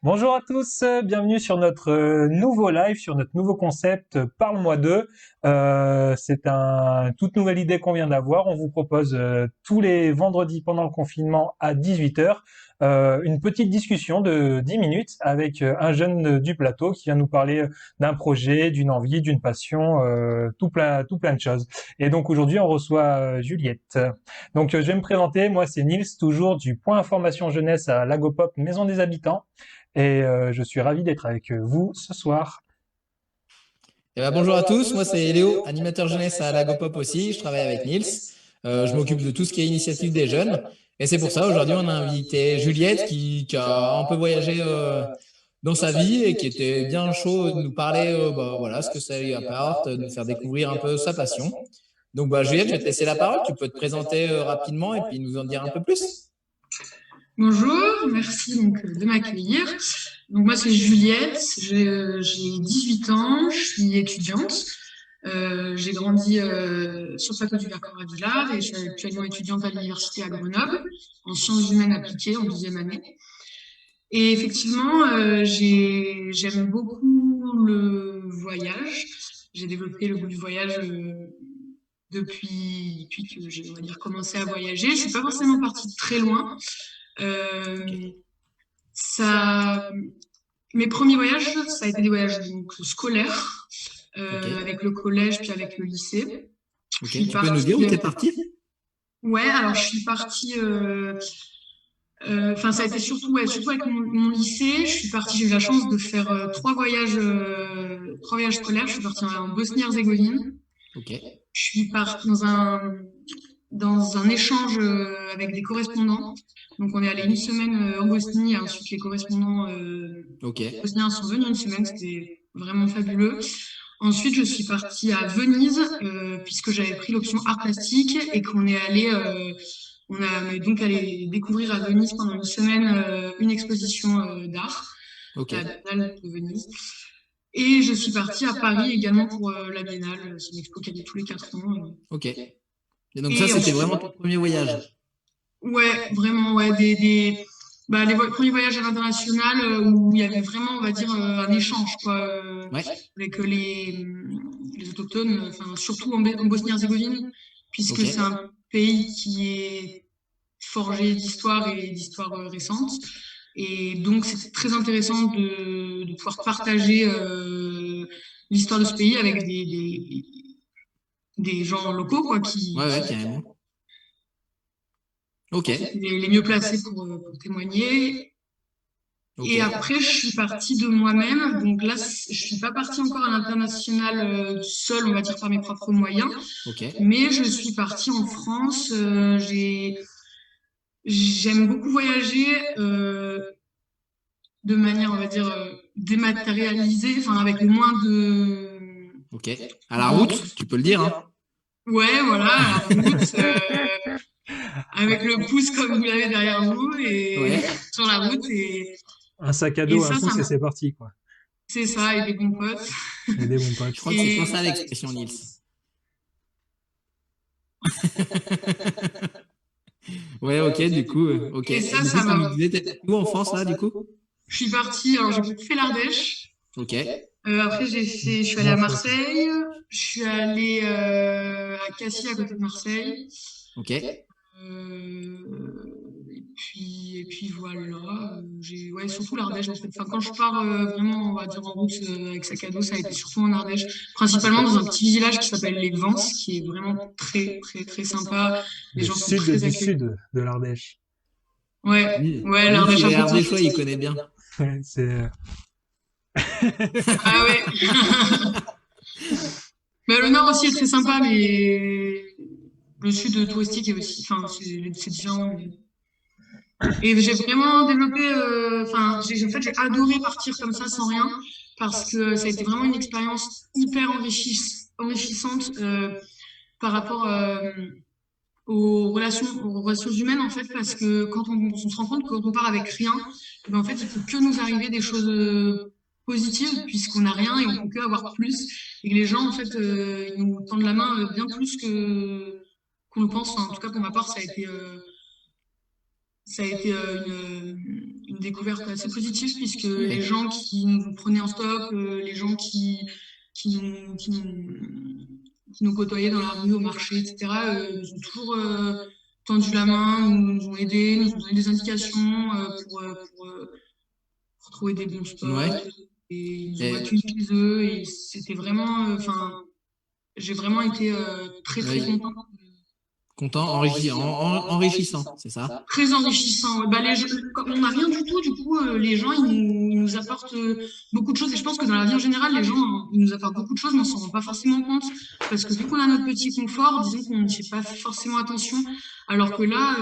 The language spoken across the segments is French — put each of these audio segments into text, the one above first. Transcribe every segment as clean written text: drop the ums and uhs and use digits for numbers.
Bonjour à tous, bienvenue sur notre nouveau live, sur notre nouveau concept Parle-moi d'eux. C'est une toute nouvelle idée qu'on vient d'avoir. On vous propose tous les vendredis pendant le confinement à 18h une petite discussion de 10 minutes avec un jeune du plateau qui vient nous parler d'un projet, d'une envie, d'une passion, tout plein de choses. Et donc aujourd'hui on reçoit Juliette. Donc je vais me présenter, moi c'est Nils, toujours du Point Information Jeunesse à Lagopop Maison des Habitants. Et je suis ravi d'être avec vous ce soir. Bonjour à tous, moi c'est Léo, animateur jeunesse à Lagopop aussi, je travaille avec Nils. Je m'occupe de tout ce qui est initiative des jeunes. Et c'est pour ça, aujourd'hui, on a invité Juliette qui a un peu voyagé dans sa vie et qui était bien chaud de nous parler voilà, ce que ça lui apporte, de nous faire découvrir un peu sa passion. Donc Juliette, je vais te laisser la parole, tu peux te présenter rapidement et puis nous en dire un peu plus. Bonjour, merci de m'accueillir. Donc moi c'est Juliette, j'ai 18 ans, je suis étudiante. J'ai grandi sur le plateau du Vercors à Villars et je suis actuellement étudiante à l'université à Grenoble en sciences humaines appliquées en deuxième année. Et effectivement, j'aime beaucoup le voyage. J'ai développé le goût du voyage depuis que j'ai, on va dire, commencé à voyager. Je suis pas forcément partie très loin. Ça, mes premiers voyages, ça a été des voyages donc, scolaires, avec le collège puis avec le lycée. Tu peux nous dire où t'es partie? Ouais, alors je suis partie. Enfin, ça a été surtout avec mon lycée. Je suis partie. J'ai eu la chance de faire trois voyages scolaires. Je suis partie en Bosnie-Herzégovine. Je suis partie dans un échange avec des correspondants. Donc, on est allé une semaine en Bosnie et ensuite les correspondants bosniens sont venus une semaine. C'était vraiment fabuleux. Ensuite, je suis partie à Venise puisque j'avais pris l'option art plastique et qu'on est allé, on est donc allé découvrir à Venise pendant une semaine une exposition d'art à la Biennale de Venise. Et je suis partie à Paris également pour la Biennale. C'est une expo qui a lieu tous les 4 ans. Ok. Et donc ça, c'était vraiment ton premier voyage? Ouais, vraiment, ouais, les premiers voyages à l'international où il y avait vraiment, on va dire, un échange, quoi, avec les autochtones, enfin, surtout en Bosnie-Herzégovine, puisque c'est un pays qui est forgé d'histoire et d'histoire récente. Et donc, c'était très intéressant de pouvoir partager l'histoire de ce pays avec des gens locaux, quoi, qui carrément. Ok. Les mieux placés pour témoigner. Et après, je suis partie de moi-même. Donc là, je suis pas partie encore à l'international seule, on va dire, par mes propres moyens. Mais je suis partie en France. J'aime beaucoup voyager de manière, on va dire, dématérialisée, enfin, avec le moins de... Ok. À la route, tu peux le dire, hein. Ouais, voilà, à la route. Avec le pouce comme vous l'avez derrière vous et sur la route. Et un sac à dos, un pouce et c'est parti, quoi. C'est ça, et des bons potes. Et des bons potes. Je crois que c'est pas ça l'expression, Nils. Ouais, ok, du coup, ok. Et ça m'a... Où en France, là, du coup? Je suis partie, alors j'ai fait l'Ardèche. Ok. Après, je suis allée à Marseille. Je suis allée à Cassis, à côté de Marseille. Ok. Et puis voilà, ouais, surtout l'Ardèche en fait. Enfin, quand je pars vraiment, on va dire en route avec sac à dos, ça a été surtout en Ardèche, principalement dans un petit village qui s'appelle les Vences, qui est vraiment très très très sympa. Les gens sont très accueillants. Sud de l'Ardèche. Ouais, ouais, l'Ardèche un peu. L'Ardèchois, il connaît bien. Ouais, c'est. Ah ouais. Mais le Nord aussi est très sympa, mais le Sud touristique est aussi, enfin, c'est différent. Et j'ai vraiment développé, en fait, j'ai adoré partir comme ça sans rien, parce que ça a été vraiment une expérience hyper enrichissante par rapport aux relations humaines, en fait, parce que quand on se rend compte que quand on part avec rien, eh ben, en fait, il faut que nous arriver des choses positives, puisqu'on n'a rien et on peut que avoir plus, et que les gens, en fait, ils nous tendent la main bien plus qu'on le pense. Enfin, en tout cas, pour ma part, ça a été une découverte assez positive puisque les gens qui nous prenaient en stop, les gens qui nous côtoyaient dans la rue, au marché, etc., nous ont toujours tendu la main, nous ont aidés, nous ont donné des indications pour trouver des bons spots. Et ils nous ont accueillis chez eux et c'était vraiment, j'ai vraiment été très très contente. Content, enrichissant, c'est ça? Très enrichissant. Bah, on n'a rien du tout, du coup, les gens, ils nous apportent beaucoup de choses. Et je pense que dans la vie en général, les gens, ils nous apportent beaucoup de choses, mais on s'en rend pas forcément compte. Parce que vu qu'on a notre petit confort, disons qu'on n'y fait pas forcément attention. Alors que là,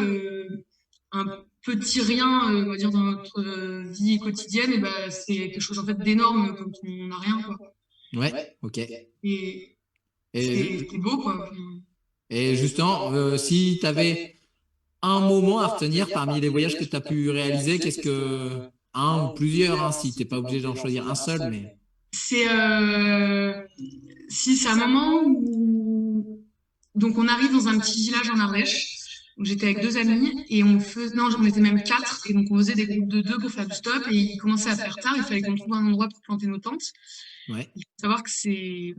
un petit rien, on va dire, dans notre vie quotidienne, et bah, c'est quelque chose en fait d'énorme quand on n'a rien, quoi. Ouais, ok. Et c'est beau, quoi. Et justement, si tu avais un moment à retenir parmi les voyages que tu as pu réaliser, qu'est-ce que... Un ou plusieurs, hein, si tu n'es pas obligé d'en choisir un seul, mais... C'est si c'est un moment où donc on arrive dans un petit village en Ardèche. J'étais avec deux amis et on était même quatre et donc on faisait des groupes de deux pour faire du stop et il commençait à faire tard. Il fallait qu'on trouve un endroit pour planter nos tentes. Ouais. Il faut savoir que c'est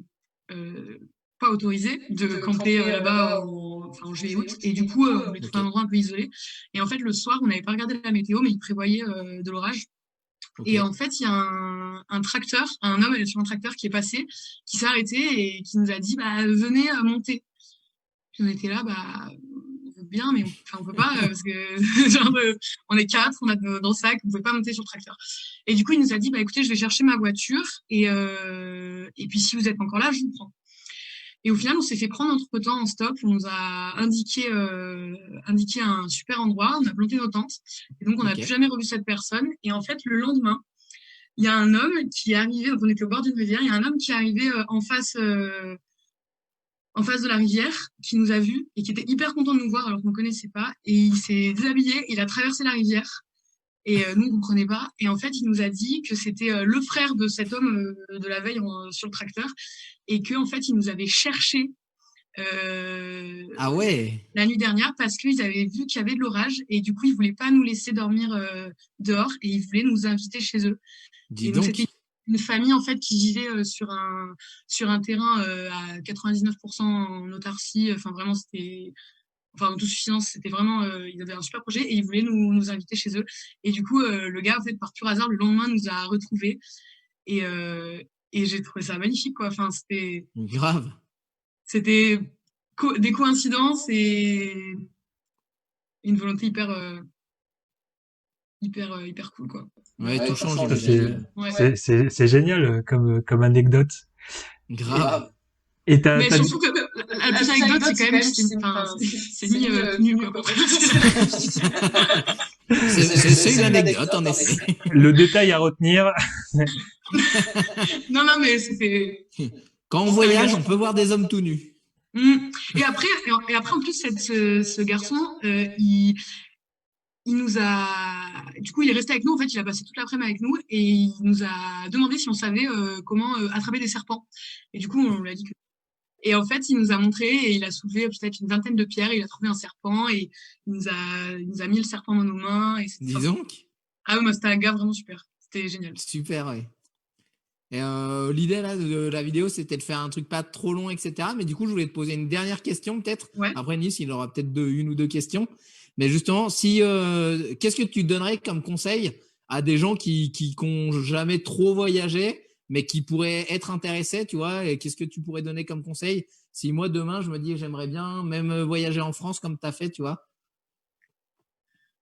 pas autorisé de camper là-bas en juillet-août et du coup on voulait trouver un endroit un peu isolé. Et en fait le soir on n'avait pas regardé la météo mais il prévoyait de l'orage. Et en fait, il y a un tracteur, un homme sur un tracteur qui est passé, qui s'est arrêté et qui nous a dit bah, venez monter. Puis on était là, bah, on veut bien, mais on peut pas, parce que genre, on est quatre, on a dans le sac, on peut pas monter sur le tracteur. Et du coup, il nous a dit bah, écoutez, je vais chercher ma voiture et puis si vous êtes encore là, je vous prends. Et au final, on s'est fait prendre entre-temps en stop. On nous a indiqué un super endroit. On a planté nos tentes. Et donc, on n'a plus jamais revu cette personne. Et en fait, le lendemain, il y a un homme qui est arrivé. Donc, on était au bord d'une rivière. Il y a un homme qui est arrivé en face de la rivière, qui nous a vus et qui était hyper content de nous voir alors qu'on ne connaissait pas. Et il s'est déshabillé. Il a traversé la rivière. Et nous, on ne comprenait pas. Et en fait, il nous a dit que c'était le frère de cet homme de la veille sur le tracteur. Et qu'en fait, ils nous avaient cherché ah ouais. la nuit dernière parce qu'ils avaient vu qu'il y avait de l'orage et du coup, ils ne voulaient pas nous laisser dormir dehors et ils voulaient nous inviter chez eux. Dis et donc, donc. c'était une famille en fait qui vivait sur un terrain à 99% en autarcie. Enfin, vraiment, c'était... Enfin, en autosuffisance, c'était vraiment... ils avaient un super projet et ils voulaient nous inviter chez eux. Et du coup, le gars, en fait, par pur hasard, le lendemain, nous a retrouvés. Et j'ai trouvé ça magnifique, quoi. Enfin, c'était... Grave. C'était des coïncidences et une volonté hyper cool, quoi. Ouais, touchant, c'est génial comme anecdote. Grave. Et mais surtout que la plus anecdote, c'est quand même c'est mis nul, quoi. C'est une anecdote, en effet. Le détail à retenir. non, mais c'était... Quand on voyage, on peut voir des hommes tout nus. Et après, en plus, ce garçon, il nous a... Du coup, il est resté avec nous. En fait, il a passé toute l'après-midi avec nous et il nous a demandé si on savait comment attraper des serpents. Et du coup, on lui a dit que... Et en fait, il nous a montré et il a soulevé peut-être une vingtaine de pierres et il a trouvé un serpent et il nous a mis le serpent dans nos mains. Et dis donc. Ah oui, c'était un gars vraiment super. C'était génial. Super, ouais. Et l'idée là de la vidéo, c'était de faire un truc pas trop long, etc. Mais du coup, je voulais te poser une dernière question, peut-être. Ouais. Après Nice, il aura peut-être une ou deux questions. Mais justement, qu'est-ce que tu donnerais comme conseil à des gens qui n'ont jamais trop voyagé, mais qui pourraient être intéressés, tu vois? Et qu'est-ce que tu pourrais donner comme conseil si moi, demain, je me dis j'aimerais bien même voyager en France comme tu as fait, tu vois?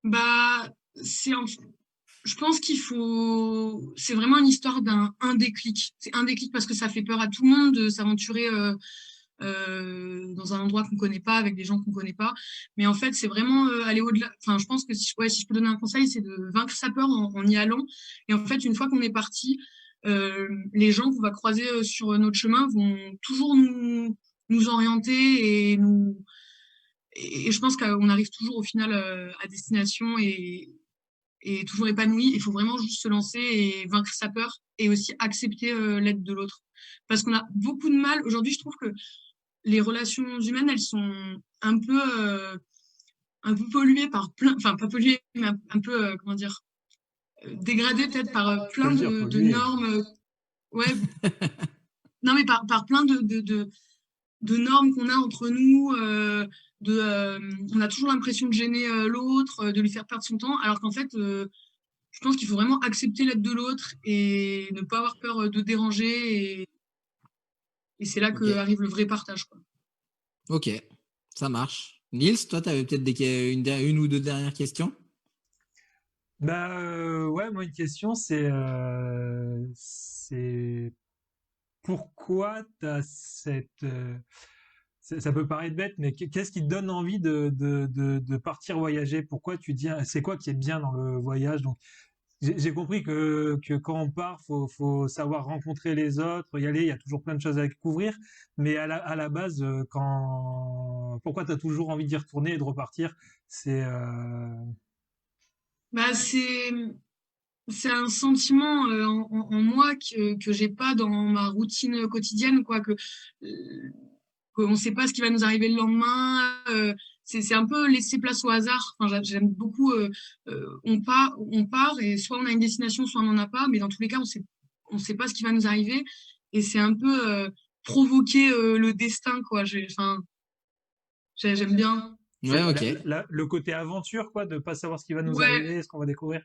Bah, je pense c'est vraiment une histoire d'un déclic. C'est un déclic parce que ça fait peur à tout le monde de s'aventurer dans un endroit qu'on connaît pas, avec des gens qu'on connaît pas. Mais en fait, c'est vraiment aller au-delà. Enfin, je pense que si je peux donner un conseil, c'est de vaincre sa peur en y allant. Et en fait, une fois qu'on est parti, les gens qu'on va croiser sur notre chemin vont toujours nous orienter et je pense qu'on arrive toujours au final à destination et toujours épanoui. Il faut vraiment juste se lancer et vaincre sa peur et aussi accepter l'aide de l'autre. Parce qu'on a beaucoup de mal. Aujourd'hui, je trouve que les relations humaines, elles sont un peu polluées par plein... Enfin, pas polluées, mais un peu, comment dire... dégradé peut-être par Je peux plein le dire, de pollué. normes. Ouais, non, mais par plein de normes qu'on a entre nous. On a toujours l'impression de gêner l'autre, de lui faire perdre son temps, alors qu'en fait, je pense qu'il faut vraiment accepter l'aide de l'autre et ne pas avoir peur de déranger. Et c'est là Ok, que arrive le vrai partage, quoi. ok, ça marche. Nils, toi, tu avais peut-être une ou deux dernières questions? Bah ouais, moi une question c'est pourquoi t'as cette ça peut paraître bête, mais qu'est-ce qui te donne envie de partir voyager? Pourquoi tu dis c'est quoi qui est bien dans le voyage? Donc j'ai compris que quand on part, faut savoir rencontrer les autres, y aller, il y a toujours plein de choses à découvrir, mais à la base, pourquoi t'as toujours envie d'y retourner et de repartir? C'est Bah, c'est un sentiment en moi que j'ai pas dans ma routine quotidienne, quoi, qu'on ne sait pas ce qui va nous arriver le lendemain. C'est un peu laisser place au hasard. Enfin, j'aime beaucoup. On part et soit on a une destination, soit on n'en a pas. Mais dans tous les cas, on sait pas ce qui va nous arriver. Et c'est un peu provoquer le destin, quoi. Enfin, j'aime bien. Ouais, ok. le côté aventure, quoi, de pas savoir ce qui va nous Ouais, arriver, ce qu'on va découvrir.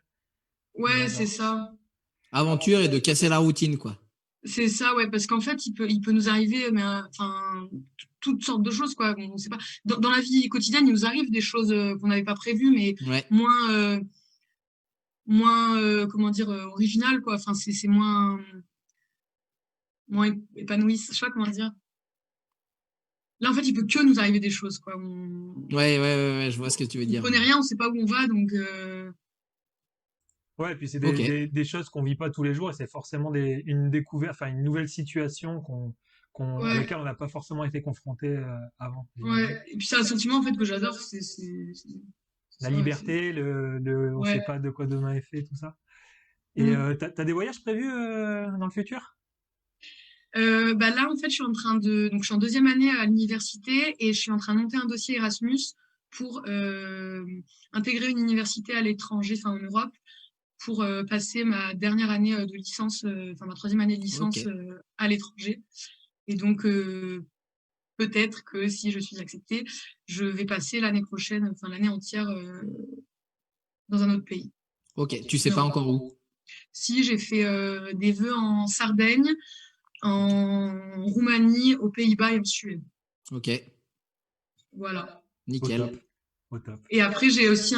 ouais, c'est D'accord. ça. Aventure et de casser la routine, quoi. C'est ça, ouais, parce qu'en fait, il peut nous arriver, mais enfin, toutes sortes de choses, quoi. On sait pas. Dans la vie quotidienne, il nous arrive des choses qu'on n'avait pas prévues, mais Ouais. moins, moins, comment dire, originales, quoi. Enfin, c'est moins épanoui. Je sais pas comment dire. Là, en fait, il peut que nous arriver des choses, quoi. Ouais, je vois ce que tu veux On dire. connaît rien, on sait pas où on va, donc Ouais, et puis c'est Ok. des choses qu'on vit pas tous les jours et c'est forcément une découverte, enfin une nouvelle situation à ouais, laquelle on n'a pas forcément été confronté avant, j'imagine. ouais. Et puis c'est un sentiment en fait que j'adore, c'est La ça, ouais, liberté, on sait ouais. pas de quoi demain est fait, tout ça. Et Mm. t'as des voyages prévus dans le futur? Bah là, en fait, donc, je suis en deuxième année à l'université et je suis en train de monter un dossier Erasmus pour intégrer une université à l'étranger, enfin en Europe, pour passer ma dernière année de licence, enfin ma troisième année de Ok. licence à l'étranger. Et donc, peut-être que si je suis acceptée, je vais passer l'année prochaine, enfin l'année entière dans un autre pays. Ok. Tu sais Mais pas on- encore où. Si j'ai fait des vœux en Sardaigne, Ok. en Roumanie, aux Pays-Bas et en Suède. Ok. Voilà. Au top, Nickel. au top. Et après, j'ai aussi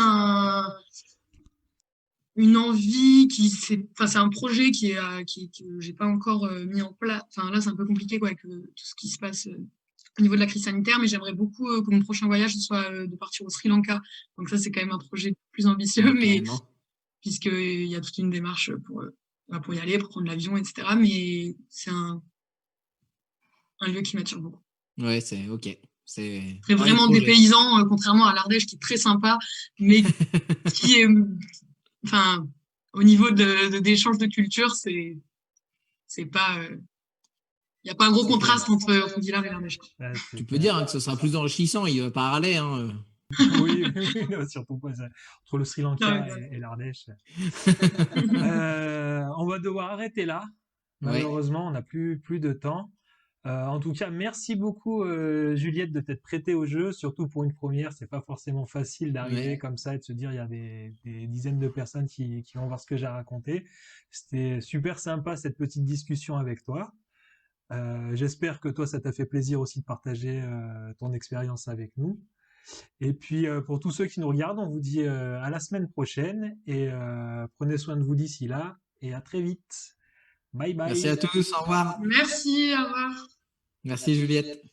une envie enfin, c'est un projet que j'ai pas encore mis en place. Enfin, là, c'est un peu compliqué, quoi, avec tout ce qui se passe au niveau de la crise sanitaire, mais j'aimerais beaucoup que mon prochain voyage ce soit de partir au Sri Lanka. Donc ça, c'est quand même un projet plus ambitieux, Ouais, mais carrément. puisqu'il y a toute une démarche pour y aller, pour prendre l'avion, etc. Mais c'est un lieu qui m'attire beaucoup. Ouais, c'est ok. C'est C'est pas les vraiment des projets. paysans, contrairement à l'Ardèche qui est très sympa, mais qui est, enfin, au niveau d'échange de culture, c'est pas, il n'y a pas un gros C'est clair. contraste entre Villars et l'Ardèche, quoi. Ouais, c'est Tu peux clair. dire hein, que ce sera plus enrichissant. Il va pas râler. Hein. Oui, oui, oui, non, surtout pas ça. Entre le Sri Non, mais Lanka voilà. et l'Ardèche. On va devoir arrêter là. Ouais. Malheureusement, on n'a plus de temps. En tout cas, merci beaucoup Juliette de t'être prêtée au jeu, surtout pour une première. C'est pas forcément facile d'arriver Ouais. comme ça et de se dire il y a des dizaines de personnes qui vont voir ce que j'ai raconté. C'était super sympa cette petite discussion avec toi. J'espère que toi, ça t'a fait plaisir aussi de partager ton expérience avec nous. Et puis pour tous ceux qui nous regardent, on vous dit à la semaine prochaine et prenez soin de vous d'ici là et à très vite. Bye Merci à bye. tous. Au revoir. Merci, au revoir. Merci Juliette.